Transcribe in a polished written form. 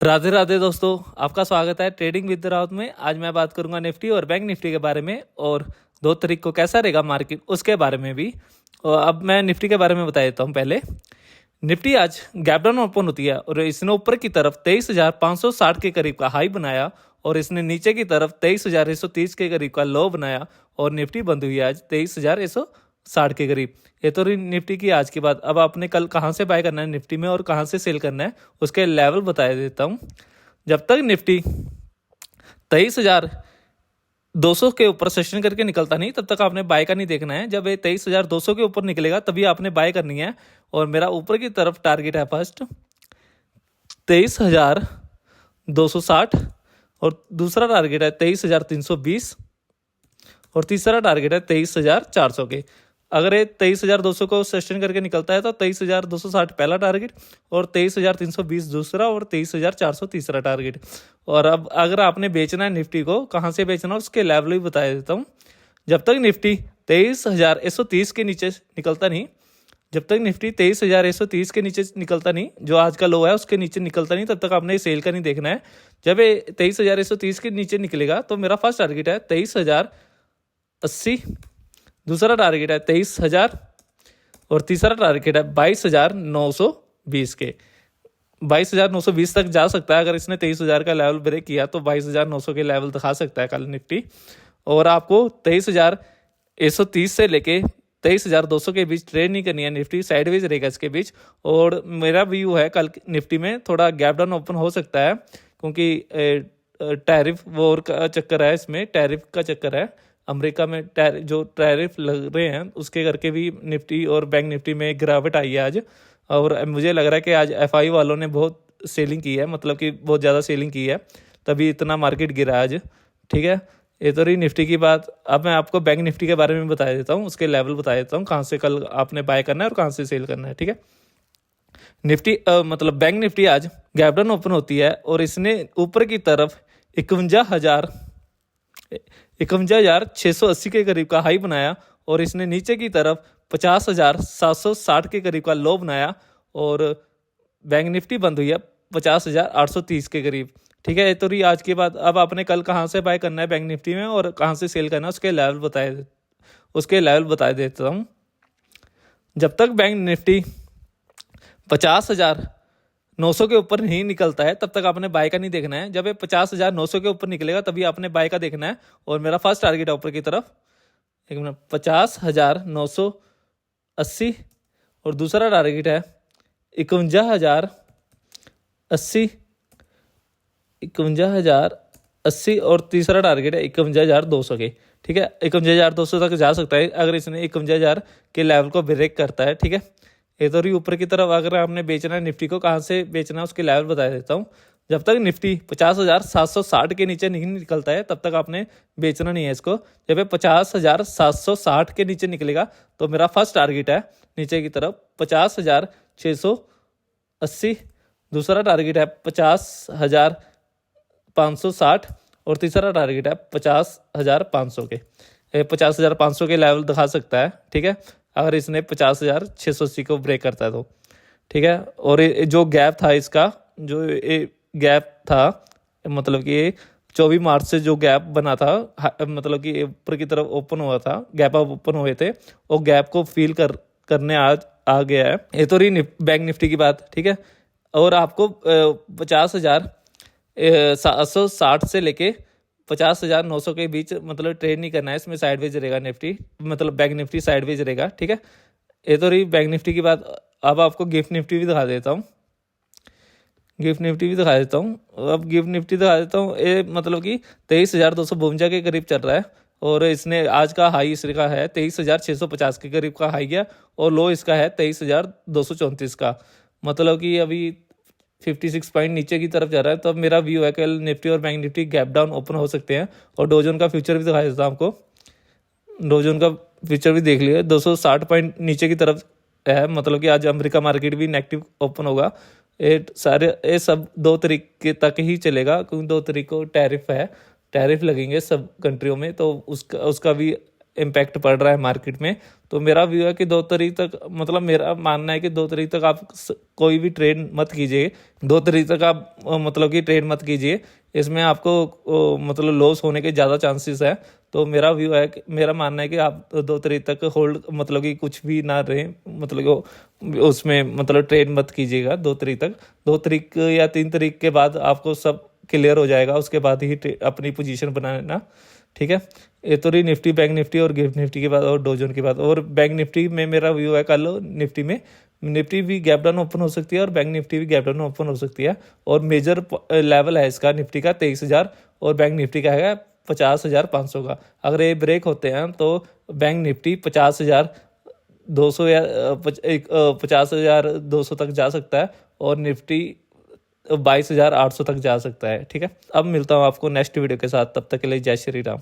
राधे राधे दोस्तों, आपका स्वागत है ट्रेडिंग विद राउत में। आज मैं बात करूंगा निफ्टी और बैंक निफ्टी के बारे में और 2 तारीख को कैसा रहेगा मार्केट उसके बारे में भी। और अब मैं निफ्टी के बारे में बता देता हूं। पहले निफ्टी आज गैप डाउन ओपन होती है और इसने ऊपर की तरफ 23,560 के करीब का हाई बनाया और इसने नीचे की तरफ 23,130 के करीब का लो बनाया और निफ्टी बंद हुई आज 23,160 के करीब। ये तो रही निफ्टी की आज की बात। अब आपने कल कहाँ से बाय करना है निफ्टी में और कहाँ से सेल करना है उसके लेवल बता देता हूँ। जब तक निफ्टी 23,200 के ऊपर सेशन करके निकलता नहीं तब तक आपने बाय का नहीं देखना है। जब ये 23,200 के ऊपर निकलेगा तभी आपने बाय करनी है। और मेरा ऊपर की तरफ टारगेट है फर्स्ट 23,260 और दूसरा टारगेट है 23,320 और तीसरा टारगेट है 23,400 के। अगर ये 23,200 को सेशन करके निकलता है तो 23,260 पहला टारगेट और 23,320 दूसरा और 23,400 तीसरा टारगेट। और अब अगर आपने बेचना है निफ्टी को, कहाँ से बेचना है उसके लेवल भी बता देता हूँ। जब तक निफ्टी 23,130 के नीचे निकलता नहीं, जब तक निफ्टी 23,130 के नीचे निकलता नहीं, जो आज का लो है उसके नीचे निकलता नहीं, तब तक आपने सेल का नहीं देखना है। जब ये 23,130 के नीचे निकलेगा तो मेरा फर्स्ट टारगेट है 23,080, दूसरा टारगेट है 23,000 और तीसरा टारगेट है 22,920 के। 22,920 तक जा सकता है। अगर इसने 23,000 का लेवल ब्रेक किया तो 22,900 के लेवल दिखा सकता है कल निफ्टी। और आपको 23,130 से लेके 23,200 के बीच ट्रेड नहीं करनी है। निफ्टी साइडवेज रहेगा इसके बीच। और मेरा व्यू है कल निफ्टी में थोड़ा गैप डाउन ओपन हो सकता है, क्योंकि टैरिफ वॉर का चक्कर है, इसमें टैरिफ का चक्कर है। अमेरिका में जो टैरिफ लग रहे हैं उसके करके भी निफ्टी और बैंक निफ्टी में गिरावट आई है आज। और मुझे लग रहा है कि आज एफआई वालों ने बहुत सेलिंग की है, मतलब कि बहुत ज़्यादा सेलिंग की है, तभी इतना मार्केट गिरा आज। ठीक है, ये तो रही निफ्टी की बात। अब मैं आपको बैंक निफ्टी के बारे में बता देता हूँ, उसके लेवल बता देता हूँ, कहाँ से कल आपने बाय करना है और कहाँ से सेल करना है। ठीक है, निफ्टी मतलब बैंक निफ्टी आज गैप डाउन ओपन होती है और इसने ऊपर की तरफ 51,680 के करीब का हाई बनाया और इसने नीचे की तरफ 50,760 के करीब का लो बनाया और बैंक निफ्टी बंद हुई है 50,830 के करीब। ठीक है, ये तो रही आज की बात। अब आपने कल कहाँ से बाय करना है बैंक निफ्टी में और कहाँ से सेल करना है उसके लेवल बता देता हूँ। जब तक बैंक निफ्टी 50,900 के ऊपर नहीं निकलता है तब तक आपने बाय का नहीं देखना है। जब ये 50,900 के ऊपर निकलेगा तभी आपने बाय का देखना है। और मेरा फर्स्ट टारगेट है ऊपर की तरफ 50,980 और दूसरा टारगेट है 51,080 और तीसरा टारगेट है 51,200 के। ठीक है, 51,200 तक जा सकता है अगर इसने 51,000 के लेवल को ब्रेक करता है। ठीक है, ये तो रही ऊपर की तरफ। अगर आपने बेचना है निफ्टी को, कहाँ से बेचना है उसके लेवल बता देता हूँ। जब तक निफ्टी 50,760 के नीचे नहीं निकलता है तब तक आपने बेचना नहीं है इसको। जब ये 50,760 के नीचे निकलेगा तो मेरा फर्स्ट टारगेट है नीचे की तरफ 50,680, दूसरा टारगेट है 50,560 और तीसरा टारगेट है 50,500 के। 50,500 के लेवल दिखा सकता है। ठीक है, अगर इसने 50,680 को ब्रेक करता है तो। ठीक है, और जो गैप था इसका, जो गैप था, मतलब कि 24 मार्च से जो गैप बना था, मतलब कि ऊपर की तरफ ओपन हुआ था, गैप अप ओपन हुए थे, वो गैप को फील करने आज आ गया है। ये तो रही बैंक निफ्टी की बात। ठीक है, और आपको 50,760 से लेके 50,900 के बीच मतलब ट्रेड नहीं करना है। इसमें साइडवेज रहेगा निफ्टी, मतलब बैंक निफ्टी साइडवेज रहेगा। ठीक है, ये तो रही बैंक निफ्टी की बात। अब आपको गिफ्ट निफ्टी भी दिखा देता हूँ। अब गिफ्ट निफ्टी दिखा देता हूँ। ये मतलब कि 23,252 के करीब चल रहा है और इसने आज का हाई इसका है 23,650 के करीब का हाई गया और लो इसका है 23,234 का। मतलब कि अभी 56 पॉइंट नीचे की तरफ जा रहा है। तो अब मेरा व्यू है कल निफ्टी और bank Nifty gap down open हो सकते हैं। और डोजन का फ्यूचर भी दिखा देता हूँ आपको। डोजन का फ्यूचर भी देख लिया, 260 पॉइंट नीचे की तरफ है। मतलब कि आज अमेरिका मार्केट भी नेगेटिव ओपन होगा। ये सब 2 तारीख तक ही चलेगा, क्योंकि 2 तारीख को टैरिफ है, टैरिफ लगेंगे सब कंट्रियों में, तो उसका भी इम्पैक्ट पड़ रहा है मार्केट में। तो मेरा व्यू है कि 2 तारीख तक, मतलब मेरा मानना है कि 2 तारीख तक आप कोई भी ट्रेड मत कीजिए। 2 तारीख तक आप मतलब कि ट्रेड मत कीजिए, इसमें आपको मतलब लॉस होने के ज़्यादा चांसेस है। तो मेरा व्यू है कि, मेरा मानना है कि आप 2 तारीख तक होल्ड, मतलब कि कुछ भी ना रहे, मतलब कि उसमें मतलब ट्रेड मत कीजिएगा 2 तारीख तक। 2 तारीख या 3 तारीख के बाद आपको सब क्लियर हो जाएगा, उसके बाद ही अपनी पोजीशन बनाना, ठीक है। ये तो रही निफ्टी, बैंक निफ्टी और गिफ्ट निफ्टी के बाद और डो जोन के बाद। और बैंक निफ्टी में मेरा व्यू है कल निफ्टी में, निफ्टी भी गैप डाउन ओपन हो सकती है और बैंक निफ्टी भी गैप डाउन ओपन हो सकती है। और मेजर लेवल है इसका निफ्टी का 23,000 और बैंक निफ्टी का है 50,500 का। अगर ये ब्रेक होते हैं तो बैंक निफ्टी 50,200 या 50,200 तक जा सकता है और निफ्टी 22,800 तक जा सकता है, ठीक है। अब मिलता हूँ आपको नेक्स्ट वीडियो के साथ, तब तक के लिए जय श्री राम।